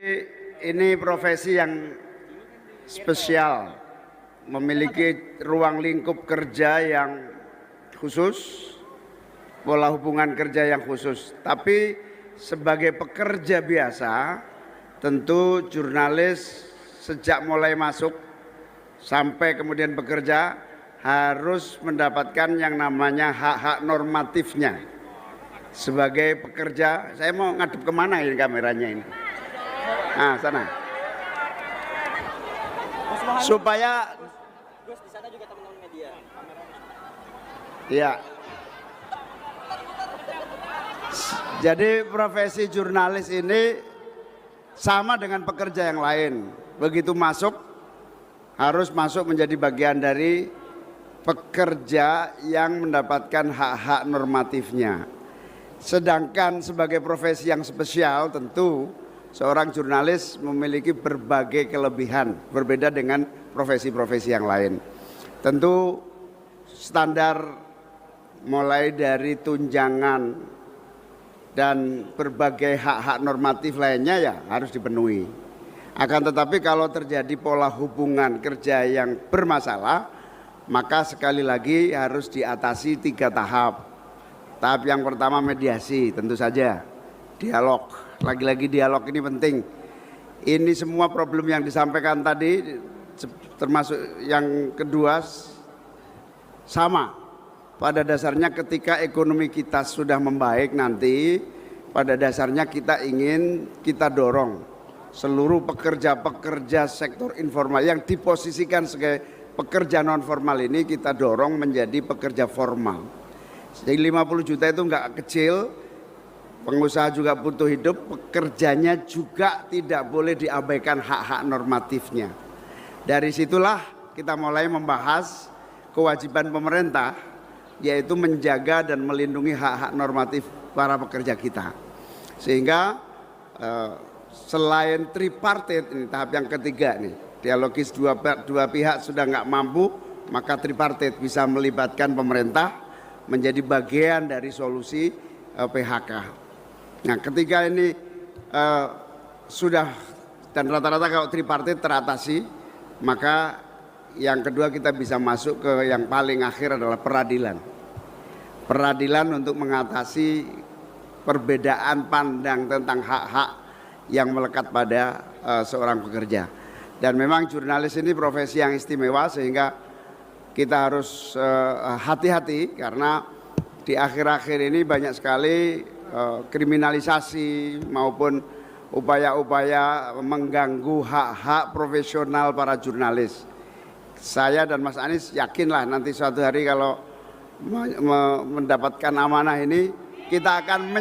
Ini profesi yang spesial, memiliki ruang lingkup kerja yang khusus, pola hubungan kerja yang khusus. Tapi sebagai pekerja biasa, tentu jurnalis sejak mulai masuk sampai kemudian bekerja harus mendapatkan yang namanya hak-hak normatifnya. Sebagai pekerja, saya mau ngadep kemana ini kameranya ini? Nah, sana. Supaya Gus, di sana juga teman-teman media. ya. Jadi profesi jurnalis ini sama dengan pekerja yang lain. Begitu masuk harus masuk menjadi bagian dari pekerja yang mendapatkan hak-hak normatifnya. Sedangkan sebagai profesi yang spesial tentu seorang jurnalis memiliki berbagai kelebihan berbeda dengan profesi-profesi yang lain. Tentu standar mulai dari tunjangan dan berbagai hak-hak normatif lainnya ya harus dipenuhi. Akan tetapi kalau terjadi pola hubungan kerja yang bermasalah, maka sekali lagi harus diatasi 3 tahap. Tahap yang pertama mediasi, tentu saja dialog. Lagi-lagi dialog ini penting. Ini semua problem yang disampaikan tadi, termasuk yang kedua, sama. Pada dasarnya ketika ekonomi kita sudah membaik nanti, pada dasarnya kita dorong seluruh pekerja-pekerja sektor informal yang diposisikan sebagai pekerja non formal ini kita dorong menjadi pekerja formal. Jadi 50 juta itu enggak kecil. Pengusaha juga butuh hidup, pekerjanya juga tidak boleh diabaikan hak-hak normatifnya. Dari situlah kita mulai membahas kewajiban pemerintah, yaitu menjaga dan melindungi hak-hak normatif para pekerja kita. Sehingga selain tripartit, ini tahap yang ketiga nih, dialogis dua pihak sudah nggak mampu, maka tripartit bisa melibatkan pemerintah menjadi bagian dari solusi PHK. Nah, ketika ini sudah dan rata-rata kalau tripartit teratasi, maka yang kedua kita bisa masuk ke yang paling akhir adalah peradilan. Peradilan untuk mengatasi perbedaan pandang tentang hak-hak yang melekat pada seorang pekerja. Dan memang jurnalis ini profesi yang istimewa sehingga kita harus hati-hati karena di akhir-akhir ini banyak sekali kriminalisasi maupun upaya-upaya mengganggu hak-hak profesional para jurnalis. Saya dan Mas Anies yakinlah nanti suatu hari kalau mendapatkan amanah ini kita akan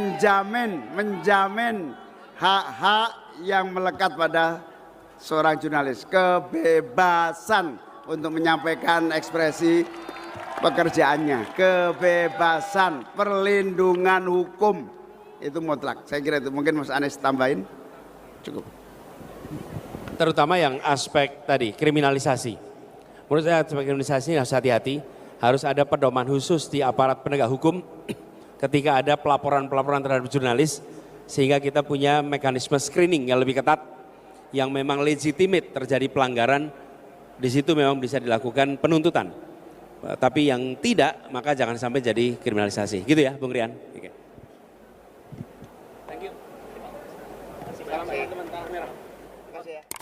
menjamin hak-hak yang melekat pada seorang jurnalis, kebebasan untuk menyampaikan ekspresi pekerjaannya, kebebasan, perlindungan hukum itu mutlak. Saya kira itu, mungkin Mas Anies tambahin. Cukup. Terutama yang aspek tadi, kriminalisasi. Menurut saya aspek kriminalisasi harus hati-hati, harus ada pedoman khusus di aparat penegak hukum ketika ada pelaporan-pelaporan terhadap jurnalis, sehingga kita punya mekanisme screening yang lebih ketat, yang memang legitimate terjadi pelanggaran, di situ memang bisa dilakukan penuntutan. Tapi yang tidak, maka jangan sampai jadi kriminalisasi. Gitu ya, Bung Rian. Oke. Thank you. Salam teman-teman kamera. Terima kasih ya.